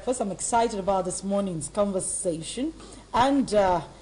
First, I'm excited about this morning's conversation, and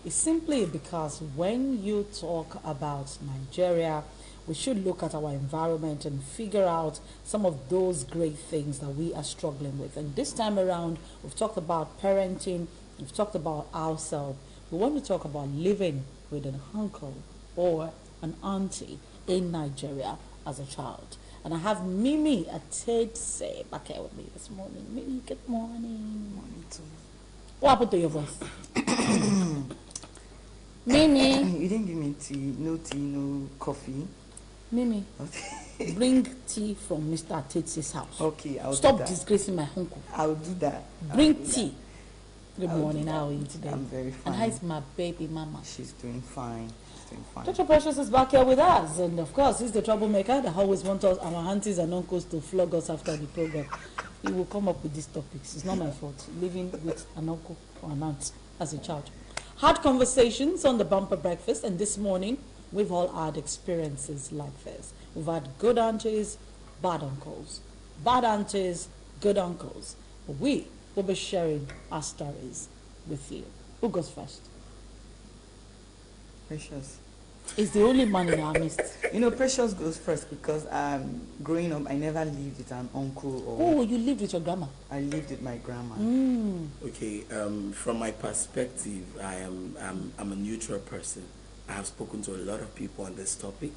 it's simply because when you talk about Nigeria, we should look at our environment and figure out some of those great things that we are struggling with. And this time around, we've talked about parenting, we've talked about ourselves. We want to talk about living with an uncle or an auntie in Nigeria as a child. And I have Mimi Atedse back here with me this morning. Mimi, good morning. Morning too. What happened to your voice? Mimi. You didn't give me tea, no coffee. Mimi, Okay. bring tea from Mr. Atedse's house. Okay, I'll Stop do that. disgracing my uncle. I'll do that. Bring I'll do tea. Good I'll do morning, that. how are you today? I'm very fine. And how is my baby mama? She's doing fine. She's doing fine. Dr. Precious is back here with us, and of course, he's the troublemaker that always wants us, our aunties and uncles, to flog us after the program. He will come up with these topics. It's not my fault. Living with an uncle or an aunt as a child. Had conversations on the bumper breakfast, and this morning, we've all had experiences like this. We've had good aunties, bad uncles. Bad aunties, good uncles. But we will be sharing our stories with you. Who goes first? Precious. It's the only man in our midst. You know, Precious goes first because growing up, I never lived with an uncle or Oh, you lived with your grandma. I lived with my grandma. Okay, from my perspective, I'm a neutral person. I have spoken to a lot of people on this topic.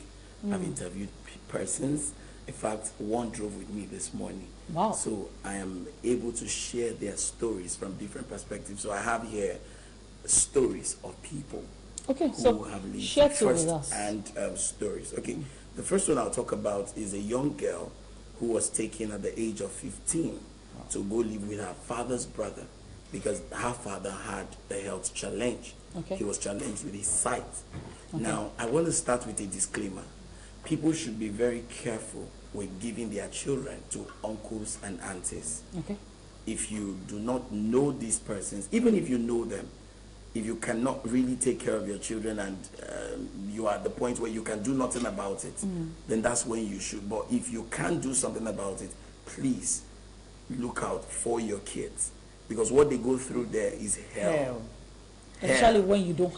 I've interviewed persons. In fact, one drove with me this morning. Wow. So I am able to share their stories from different perspectives. So I have here stories of people Okay, who so have lived share two with us. and stories. Okay, the first one I'll talk about is a young girl who was taken at the age of 15 to go live with her father's brother because her father had a health challenge. Okay. He was challenged with his sight. Now, I want to start with a disclaimer. People should be very careful with giving their children to uncles and aunties. Okay. If you do not know these persons, even if you know them, if you cannot really take care of your children and you are at the point where you can do nothing about it, then that's when you should. But if you can't do something about it, please look out for your kids, because what they go through there is hell. Especially when you don't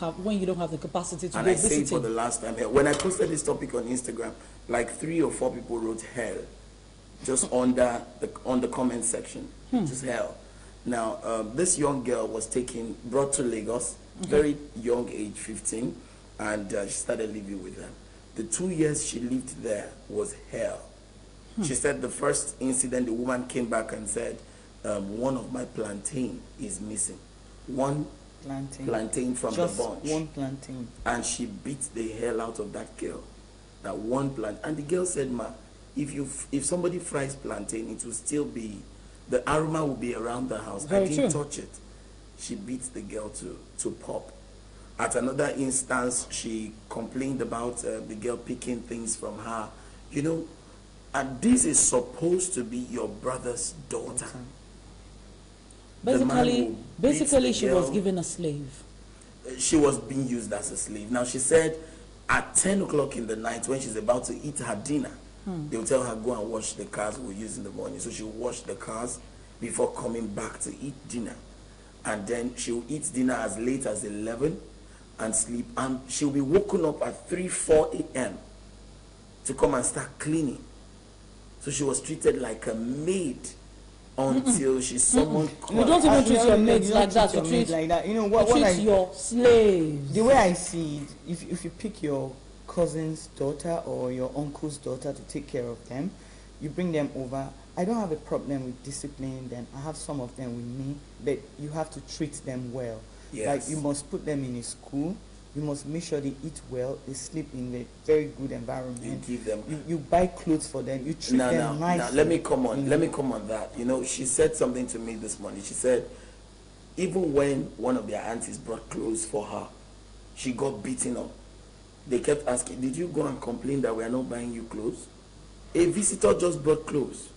have the capacity to And go I say it for visiting. the last time. When I posted this topic on Instagram, like 3 or 4 people wrote hell just on the comment section. Just hell. Now, this young girl was brought to Lagos, very young age, 15, and she started living with them. The 2 years she lived there was hell. She said the first incident, the woman came back and said, one of my plantain is missing. One plantain from Just the bunch. one plantain. And she beat the hell out of that girl. That one plant. And the girl said, ma, if somebody fries plantain, it will still be, the aroma will be around the house. Very I didn't true. touch it. She beat the girl to pop. At another instance, she complained about the girl picking things from her. You know, and this is supposed to be your brother's daughter. The man will beat Basically, the she was girl. given a slave. She was being used as a slave. Now, she said at 10 o'clock in the night, when she's about to eat her dinner, they will tell her, go and wash the cars we'll use in the morning. So she'll wash the cars before coming back to eat dinner. And then she'll eat dinner as late as 11 and sleep. And she'll be woken up at 3, 4 a.m. to come and start cleaning. So she was treated like a maid until she summoned You don't even treat your maids like that. You Your treat maid like that. You know you what treat I your slaves. the way I see it, if you pick your cousin's daughter or your uncle's daughter to take care of them, you bring them over. I don't have a problem with disciplining them. I have some of them with me, but you have to treat them well. Yes. Like you must put them in a school. You must make sure they eat well. They sleep in a very good environment. You give them. You buy clothes for them. You treat them nicely. Now, let me come on that. You know, she said something to me this morning. She said, even when one of their aunties brought clothes for her, she got beaten up. They kept asking, did you go and complain that we are not buying you clothes? A visitor just brought clothes.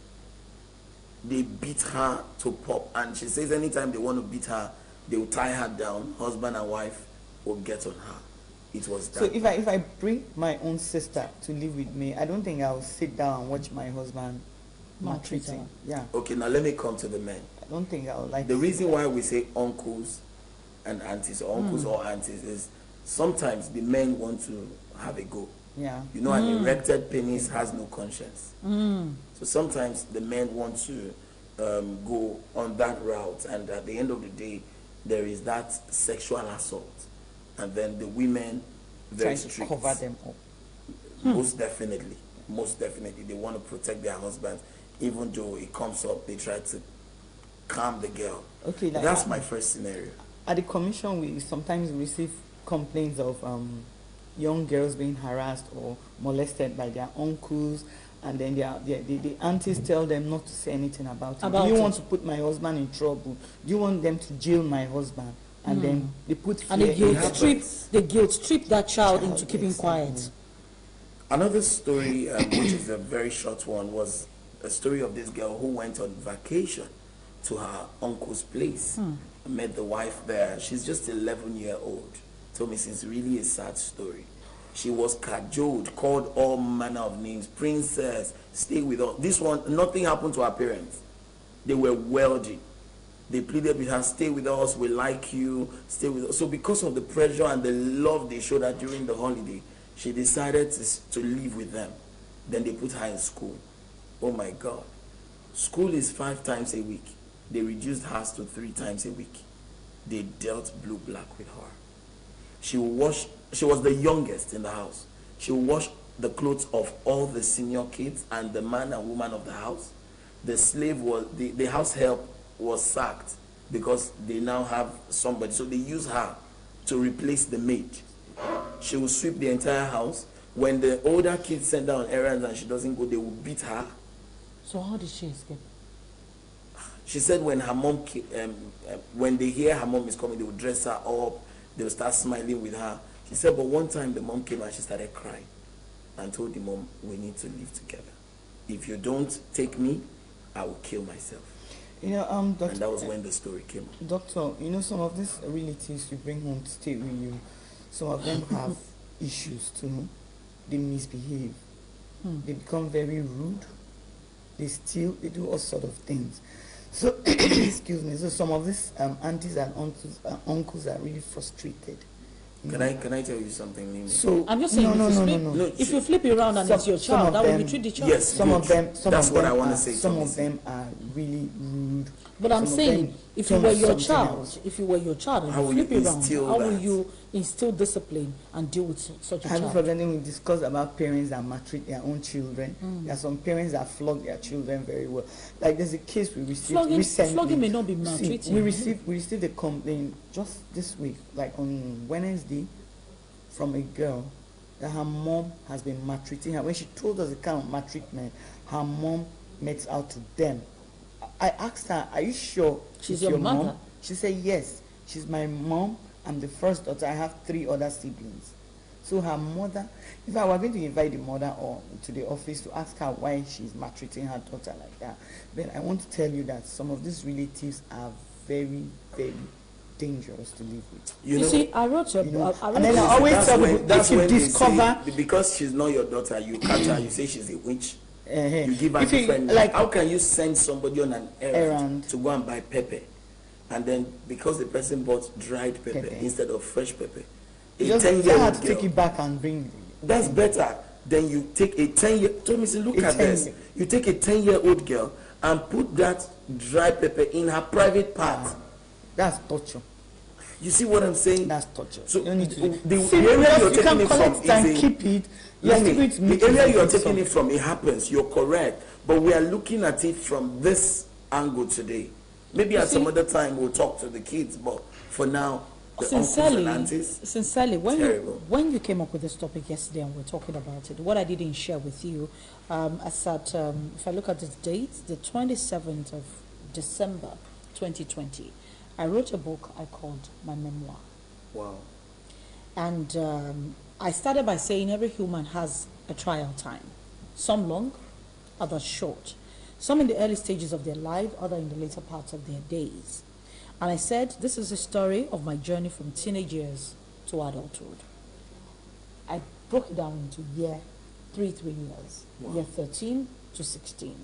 They beat her to pop. And she says anytime they want to beat her, they will tie her down. Husband and wife will get on her. It was that. So if I bring my own sister to live with me, I don't think I'll sit down and watch my husband Maltreat maltreating. her. Yeah. Okay, now let me come to the men. don't think I would like The to reason why we say uncles and aunties, or uncles or aunties, is sometimes the men want to have a go. Yeah. You know, an erected penis has no conscience. So sometimes the men want to go on that route, and at the end of the day, there is that sexual assault, and then the women very Trying to strict. cover them up. Most definitely, they want to protect their husbands, even though it comes up, they try to calm the girl. Okay, like That's my first scenario. At the commission, we sometimes receive complaints of young girls being harassed or molested by their uncles, and then the aunties tell them not to say anything about it. Do you want to put my husband in trouble? Do you want them to jail my husband? And then they put fear. And they guilt trip that child into keeping quiet. Another story, which is a very short one, was a story of this girl who went on vacation to her uncle's place. Met the wife there. She's just 11-year-old. Told me it's really a sad story. She was cajoled, called all manner of names, princess, stay with us. This one, nothing happened to her parents. They were wealthy. They pleaded with her, stay with us, we like you, stay with us. So because of the pressure and the love they showed her during the holiday, she decided to live with them. Then they put her in school. Oh my God. School is 5 times a week. They reduced hers to 3 times a week. They dealt blue-black with her. She was the youngest in the house. She would wash the clothes of all the senior kids and the man and woman of the house. The slave was, the house help was sacked because they now have somebody. So they use her to replace the maid. She will sweep the entire house. When the older kids send her on errands and she doesn't go, they will beat her. So how did she escape? She said when her mom, when they hear her mom is coming, they will dress her up. They will start smiling with her. She said, but one time the mom came and she started crying and told the mom, we need to live together. If you don't take me, I will kill myself. You know, Doctor, and that was when the story came up. Doctor, you know, some of these relatives you bring home to stay with you, some of them have issues too. They misbehave. They become very rude. They steal. They do all sort of things. So, excuse me. So some of these aunties and uncles are really frustrated. Can I tell you something, Mimi? So I'm just saying, if you flip it around and it's your child, that will be treat the child. Yes, some of them. That's what I want to say. Some of them are really rude. But I'm saying, if you were your child, and you flip it around, how will you instill discipline and deal with such a child? I'm forgetting we discussed about parents that maltreat their own children. There are some parents that flog their children very well. Like there's a case we received recently. Flogging may not be maltreating. We received a complaint just this week, like on Wednesday, from a girl that her mom has been maltreating her. When she told us the kind of maltreatment her mom makes out to them, I asked her, are you sure she's your mother? Mom? She said, yes, she's my mom. I'm the first daughter. I have 3 other siblings. So her mother, if I were going to invite the mother or to the office to ask her why she's maltreating her daughter like that, then I want to tell you that some of these relatives are very, very dangerous to live with. You see, I wrote a book. And then I always tell people, if you discover... because she's not your daughter, you catch her, you say she's a witch. You give her if you, different... like, how can you send somebody on an errand to go and buy pepper? And then, because the person bought dried pepper instead of fresh pepper, you have to take it back and bring it. That's better than you take a 10-year... Look at this. You take a 10-year-old girl and put that dried pepper in her private part. That's torture. You see what I'm saying? That's torture. So you don't need to the area you're taking it from is and keep it. The area you're taking it from, it happens. You're correct. But we are looking at it from this angle today. Maybe at some other time we'll talk to the kids, but for now, the uncles and aunties, sincerely, when you came up with this topic yesterday and we're talking about it, what I didn't share with you, I said, if I look at the date, the 27th of December 2020, I wrote a book I called my memoir. Wow. And I started by saying every human has a trial time, some long, others short, some in the early stages of their life, others in the later parts of their days. And I said, this is a story of my journey from teenage years to adulthood. I broke it down into three years, wow. Year 13 to 16.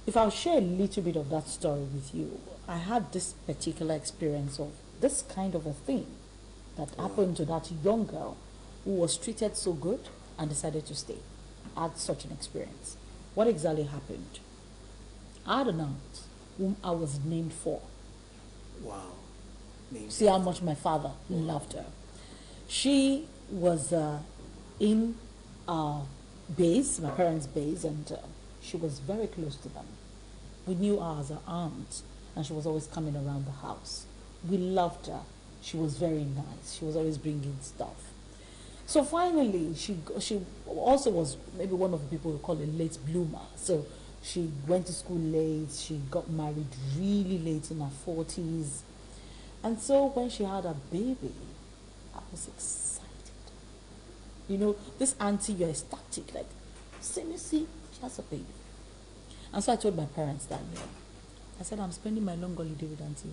if I'll share a little bit of that story with you, I had this particular experience of this kind of a thing that happened to that young girl who was treated so good and decided to stay. I had such an experience. What exactly happened? I had an aunt whom I was named for. Wow. See how much my father loved her. She was in our base, my parents' base, and she was very close to them. We knew her as an aunt, and she was always coming around the house. We loved her. She was very nice. She was always bringing stuff. So finally, she also was maybe one of the people who call a late bloomer. So she went to school late. She got married really late in her 40s. And so when she had a baby, I was excited. You know, this auntie, you're ecstatic. Like, see, she has a baby. And so I told my parents that day. I said, I'm spending my long holiday with auntie.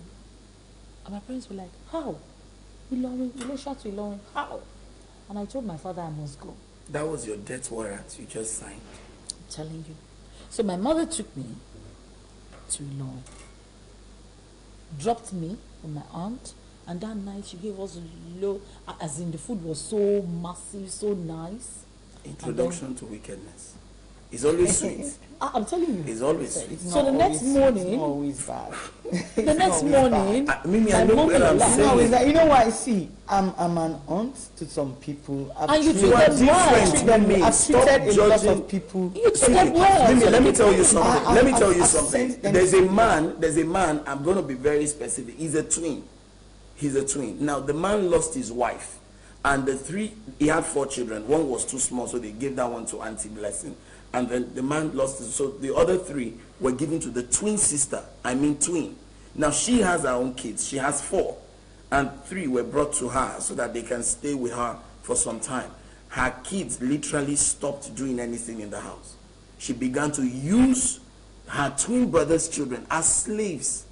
And my parents were like, how? Ilorin, how? And I told my father I must go. That was your death warrant you just signed. I'm telling you. So my mother took me to Ilorin, dropped me with my aunt, and that night she gave us as in the food was so massive, so nice. Introduction to wickedness. It's always sweet. I'm telling you. It's always sweet. So the next morning, it's not always bad. the next morning, Mimi, I my know mom what I'm left. saying. No, it's like, you know what I see? I'm an aunt to some people. And you treated- treat them well. I've treated Mimi, I've stop treated a lot judging. of people. You treat them well. Mimi, let me tell you something. I- Let me tell you I've something. sent them- There's a man, I'm going to be very specific. He's a twin. Now, the man lost his wife. And he had 4 children. One was too small, so they gave that one to Auntie Blessing. And then the man lost it. So the other 3 were given to the twin sister. Twin. Now, she has her own kids. She has 4. And 3 were brought to her so that they can stay with her for some time. Her kids literally stopped doing anything in the house. She began to use her twin brother's children as slaves.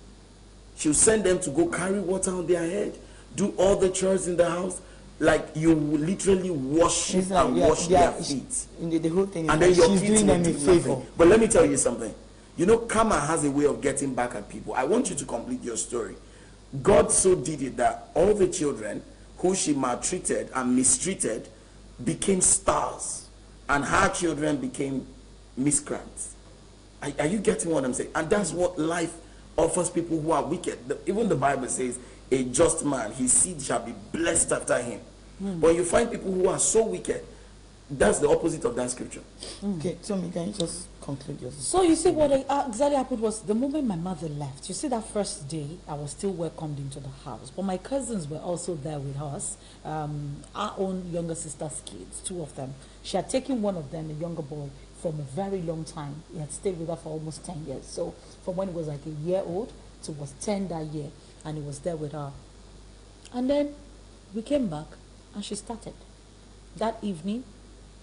She would send them to go carry water on their head, do all the chores in the house. Like, you will literally worship It's like, and yeah, wash yeah, their feet. The whole thing is And like then your she's kids doing will them do a favor. nothing. But let me tell you something. You know, karma has a way of getting back at people. I want you to complete your story. God so did it that all the children who she maltreated and mistreated became stars. And her children became miscreants. Are you getting what I'm saying? And that's what life offers people who are wicked. Even the Bible says, a just man, his seed shall be blessed after him. But you find people who are so wicked, that's the opposite of that scripture. Okay, Tommy, can you just conclude your So you see what exactly happened was the moment my mother left, you see that first day, I was still welcomed into the house. But my cousins were also there with us, our own younger sister's kids, 2 of them. She had taken one of them, a younger boy, from a very long time. He had stayed with her for almost 10 years. So from when he was like a year old to was 10 that year, and he was there with her. And then we came back, and she started. That evening,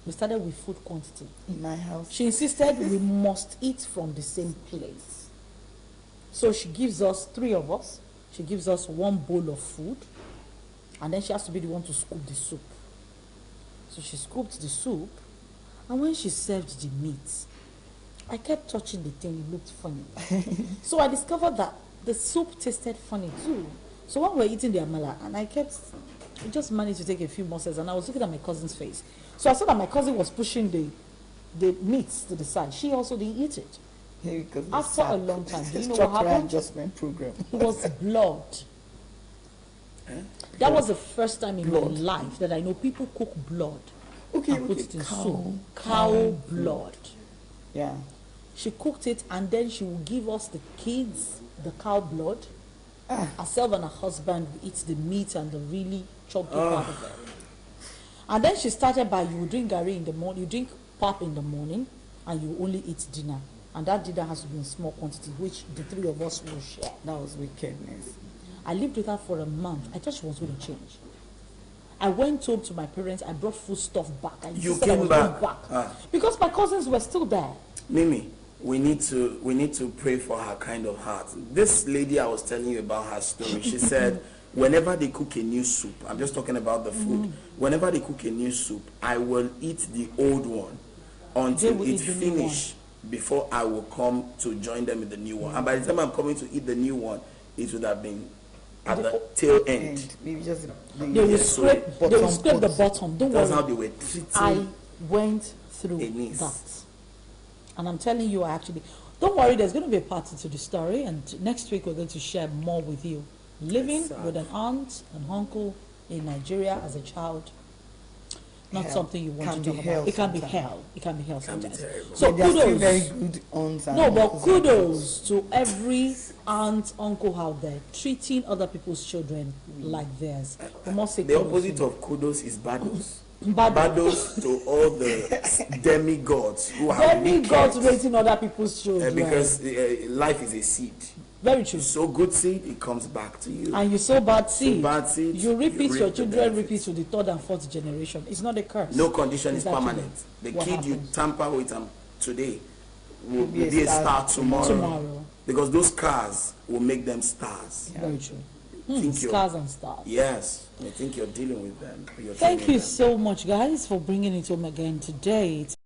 we started with food quantity. in my house? She insisted we must eat from the same place. So she gives us, 3 of us, she gives us 1 bowl of food, and then she has to be the one to scoop the soup. So she scooped the soup, and when she served the meat, I kept touching the thing, it looked funny. So I discovered that the soup tasted funny too. So when we were eating the amala, and I just managed to take a few morsels, and I was looking at my cousin's face. So I saw that my cousin was pushing the meat to the side. She also didn't eat it. Yeah, because After a long time, do you know what structural happened? adjustment program. It was blood. That was the first time in my life that I know people cook blood and put it in soup. Cow blood. Yeah. She cooked it, and then she would give us the kids the cow blood. Herself and her husband would eat the meat and the really chunky part of it. And then she started by, you drink gari in the morning, you drink pap in the morning, and you only eat dinner. And that dinner has to be in small quantity, which the 3 of us will share. That was wickedness. I lived with her for a month. I thought she was going to change. I went home to my parents. I brought food stuff back. You came back. Because my cousins were still there. Mimi, we need to pray for her kind of heart. This lady I was telling you about her story, she said, whenever they cook a new soup, I'm just talking about the food, whenever they cook a new soup, I will eat the old one until it finish. before I will come to join them in the new one. And by the time I'm coming to eat the new one, it would have been at the tail end. Maybe just They will scrape the bottom. Don't That's worry. how they were treating I went through a niece. that. And I'm telling you, I actually, don't worry, there's going to be a part to the story, and next week we're going to share more with you. Living Yes, with an aunt and uncle in Nigeria as a child, not Hell. something you want Can to be talk hell about. It can be sometimes. hell. It can be hell Can be sometimes. terrible. So They are still kudos. very good aunts and No, but uncles and kudos to every aunt, uncle out there treating other people's children like theirs. We must say The kudos opposite to of kudos is bados. Bad- Bados to all the demigods who have demigods wicked, raising other people's children. because life is a seed. Very You true. sow good seed, it comes back to you. And you sow bad seed. bad seed, You repeat you reap your the children, repeat benefits. to the third and fourth generation. It's not a curse. No condition It's is actually permanent. The what kid you happens. tamper with today will be a star tomorrow. Tomorrow. Because those scars will make them stars. Very true. Think you're- Scars and stars. Yes, I think you're dealing with them. You're Thank training you them. so much, guys, for bringing it home again today.